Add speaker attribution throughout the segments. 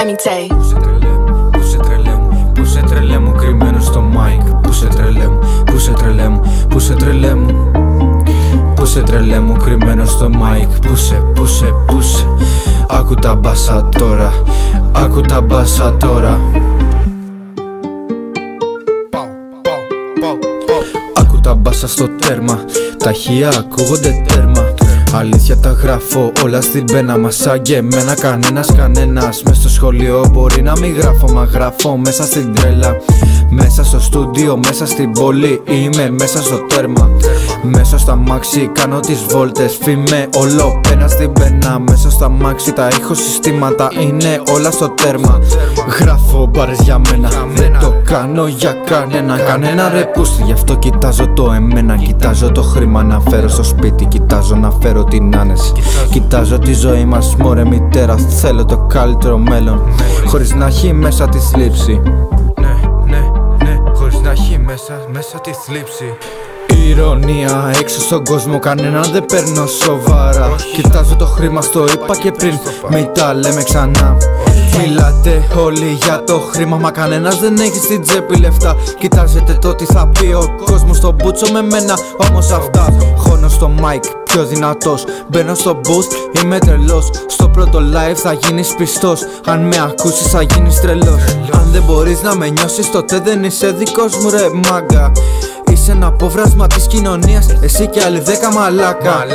Speaker 1: Anite.
Speaker 2: Πού σε τρελέ μου, πού σε τρελέ μου, πού σε τρελέ μου, κρυμμένο στο mic. Πού σε τρελέ μου, πού σε τρελέ μου, πού σε τρελέ μου, πού σε τρελέ μου, κρυμμένο στο mic. Πού σε, άκου τα μπάσα τώρα, άκου τα μπάσα τώρα. Άκου τα μπάσα στο τέρμα, ταχεία ακούγονται τέρμα. Αλήθεια τα γράφω όλα στην πένα μας σαν και εμένα. Κανένας μες στο σχολείο μπορεί να μην γράφω, μα γράφω μέσα στην τρέλα. Μέσα στο στούντιο, μέσα στην πόλη, είμαι μέσα στο τέρμα. Μέσα στα μάξι κάνω τις βόλτες, φήμε όλο πένα στην πένα. Μέσα στα μάξι τα ηχοσυστήματα είναι όλα στο τέρμα. Γράφω μπάρες για μένα, δεν το κάνω για κανένα ρε πούστη. Γι' αυτό κοιτάζω το εμένα, κοιτάζω το χρήμα να φέρω στο σπίτι. Κοιτάζω να φέρω την άνεση, κοιτάζω τη ζωή μας μωρέ μητέρα. Θέλω το καλύτερο μέλλον, χωρίς να έχει μέσα τη θλίψη. Ναι, χωρίς να έχει μέσα τη θλίψη. Ηρωνία έξω στον κόσμο, κανένα δεν παίρνω σοβαρά. Κοιτάζω το χρήμα, στο είπα και πριν, μην τα λέμε ξανά. Μιλάτε όλοι για το χρήμα, μα κανένας δεν έχει στην τσέπη λεφτά. Κοιτάζετε το τι θα πει ο κόσμος στον μπούτσο με μένα. Όμως αυτά, χώνω στο mic πιο δυνατός. Μπαίνω στο booth, είμαι τρελός. Στο πρώτο live θα γίνεις πιστός. Αν με ακούσεις θα γίνεις τρελός. Αν δεν μπορείς να με νιώσεις τότε δεν είσαι δικός μου ρε μάγκα. Είσαι ένα απόβρασμα της κοινωνίας, εσύ και άλλοι 10 μαλάκα.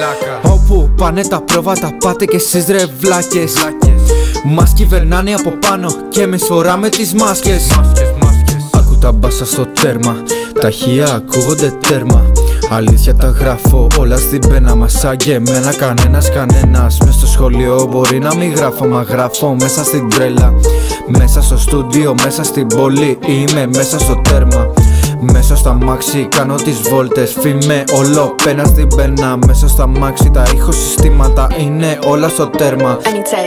Speaker 2: Όπου πάνε τα πρόβατα πάτε κι εσείς ρε βλάκες. Μας κυβερνάνε από πάνω και εμείς φοράμε τις μάσκες. Άκου τα μπάσα στο τέρμα, ταχεία ακούγονται τέρμα. Αλήθεια τα γράφω όλα στην πένα μας σαν και εμένα. Κανένας μες στο σχολείο μπορεί να μην γράφω, μα γράφω μέσα στην τρέλα. Μέσα στο στούντιο, μέσα στην πόλη, είμαι μέσα στο τέρμα. Μέσα στα μάξι κάνω τις βόλτες, φήμε όλο πένα στην πένα. Μέσα στα μάξι τα ηχοσυστήματα είναι όλα στο τέρμα.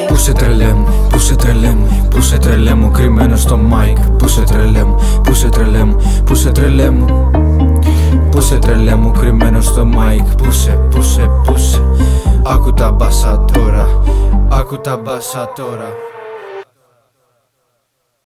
Speaker 2: Πού σε τρελέ μου, πού σε τρελέ μου, πού σε τρελέ μου, κρυμμένο στο mic. Πού σε τρελέ μου, πού σε τρελέ μου, πού σε τρελέ μου, πού σε τρελέ μου, κρυμμένο στο mic. Πού σε, άκου τα μπάσα τώρα, άκου τα μπάσα τώρα.